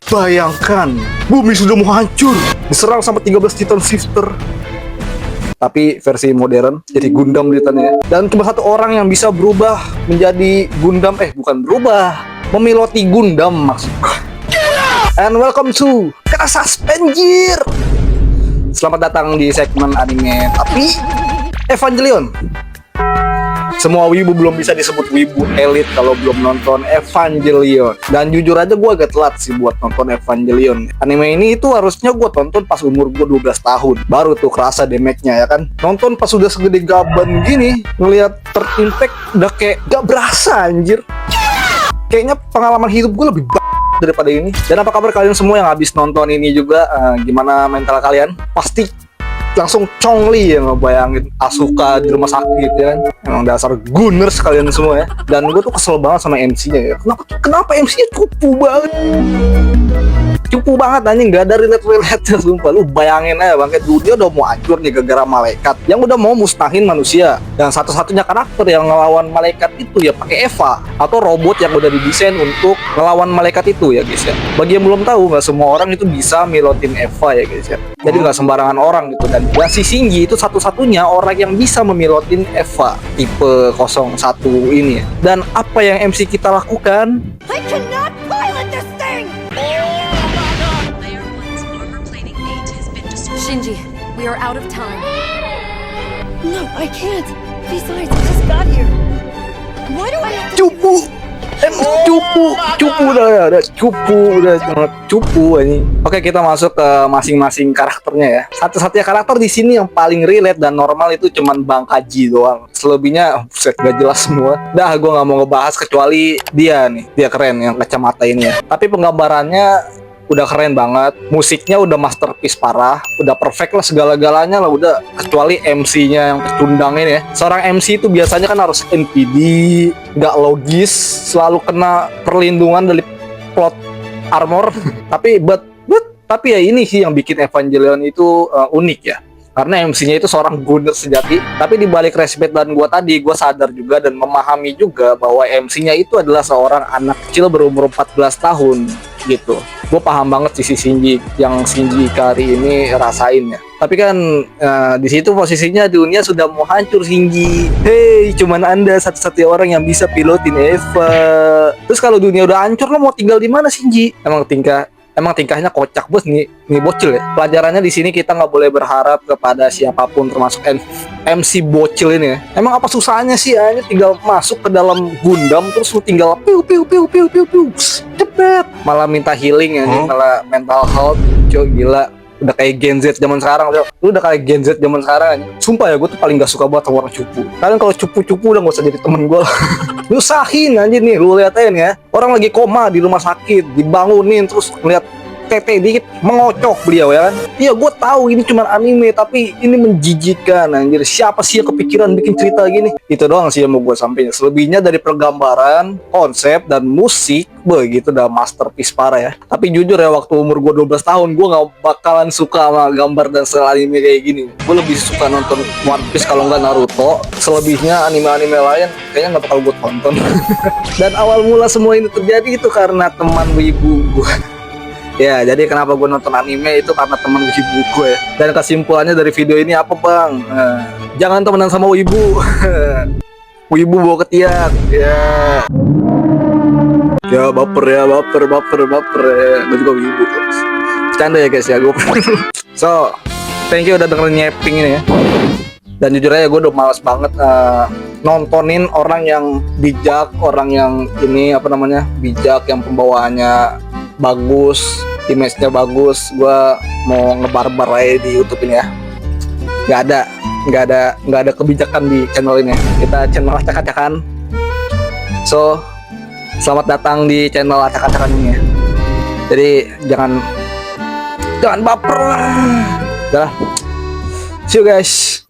Bayangkan, bumi sudah mau hancur, diserang sama 13 Titan Shifter. Tapi versi modern, jadi Gundam ceritanya. Dan cuma satu orang yang bisa berubah menjadi Gundam, bukan berubah, memiloti Gundam maksudku. And welcome to Kena Suspenjir. Selamat datang di segmen anime tapi Evangelion. Semua wibu belum bisa disebut wibu elit kalau belum nonton Evangelion. Dan jujur aja gue agak telat sih buat nonton Evangelion. Anime ini itu harusnya gue tonton pas umur gue 12 tahun. Baru tuh kerasa damage-nya ya kan. Nonton pas udah segede gaban gini, ngelihat terimpact udah kayak gak berasa anjir. Kayaknya pengalaman hidup gue lebih daripada ini. Dan apa kabar kalian semua yang habis nonton ini juga? Gimana mental kalian? Pasti langsung congli ya ngebayangin Asuka di rumah sakit ya kan. Emang dasar gunners kalian semua ya. Dan gue tuh kesel banget sama MC-nya ya. Kenapa MC-nya cupu banget? Cupu banget anjing, gak ada relate-nya sumpah. Lu bayangin aja bangke, dunia udah mau hancur nih gara-gara malaikat yang udah mau musnahin manusia. Dan satu-satunya karakter yang ngelawan malaikat itu ya pakai Eva atau robot yang udah didesain untuk ngelawan malaikat itu ya guys ya. Bagi yang belum tahu, nggak semua orang itu bisa milotin Eva ya guys ya. Jadi nggak sembarangan orang gitu. Dan si Shinji itu satu-satunya orang yang bisa memilotin Eva tipe 01 ini ya. Dan apa yang MC kita lakukan? I cannot pilot this thing! Shinji, we are out of time. No, I can't. Besides, I just got here. Why do I have to... Cupu udah cupu ini. Oke, kita masuk ke masing-masing karakternya ya. Satu-satunya karakter di sini yang paling relate dan normal itu cuman Bang Kaji doang. Selebihnya set gak jelas semua. Dah, gue nggak mau ngebahas kecuali dia nih. Dia keren yang kacamata ini ya. Tapi penggambarannya udah keren banget, musiknya udah masterpiece parah, udah perfect lah segala-galanya lah udah, kecuali MC-nya yang pecundang ini ya. Seorang MC itu biasanya kan harus NPD, nggak logis, selalu kena perlindungan dari plot armor. tapi ya ini sih yang bikin Evangelion itu unik ya. Karena MC-nya itu seorang gunner sejati. Tapi di balik respect dan gue tadi, gue sadar juga dan memahami juga bahwa MC-nya itu adalah seorang anak kecil berumur 14 tahun gitu. Gue paham banget sisi Shinji yang Shinji Ikari ini rasain ya. Tapi kan di situ posisinya dunia sudah mau hancur Shinji. Hei, cuman anda satu-satunya orang yang bisa pilotin Eva. Terus kalau dunia udah hancur, lo mau tinggal di mana Shinji? Emang tingkahnya kocak bos nih bocil ya. Pelajarannya di sini kita nggak boleh berharap kepada siapapun termasuk MC bocil ini ya. Emang apa susahnya sih hanya tinggal masuk ke dalam Gundam terus lu tinggal piu cepet. Malah minta healing ya, malah mental health. Coy gila. Udah kayak Gen Z zaman sekarang. Lu udah kayak Gen Z zaman sekarang aja. Sumpah ya, gue tuh paling gak suka banget sama orang cupu. Kalian kalau cupu-cupu udah gak usah jadi temen gue. Nyusahin anjir nih, lu liatin ya. Orang lagi koma di rumah sakit, dibangunin terus ngeliat tete dikit mengocok beliau ya kan. Iya, gue tahu ini cuma anime tapi ini menjijikan anjir. Siapa sih yang kepikiran bikin cerita gini? Itu doang sih yang mau gue sampaikan. Selebihnya dari pergambaran, konsep dan musik, begitu udah masterpiece parah ya. Tapi jujur ya, waktu umur gue 12 tahun gue gak bakalan suka sama gambar dan style anime kayak gini. Gue lebih suka nonton One Piece kalau nggak Naruto. Selebihnya anime-anime lain kayaknya nggak bakal gue tonton. Dan awal mula semua ini terjadi itu karena teman wibu gue. Ya, jadi kenapa gue nonton anime itu karena teman wibu gue ya. Dan kesimpulannya dari video ini apa bang? Jangan temenan sama wibu. Wibu bawa ketiak. Ya baper ya. Gue juga wibu guys. Canda ya guys ya gue. So, thank you udah dengerin nyeping ini ya. Dan jujur aja gue udah malas banget nontonin orang yang bijak, orang yang ini bijak, yang pembawaannya bagus, image-nya bagus. Gue mau ngebarbar aja di YouTube ini ya. Nggak ada kebijakan di channel ini. Kita channel acak-acakan. So, selamat datang di channel acak-acakan ini ya. Jadi jangan baper lah. Udah. See you guys.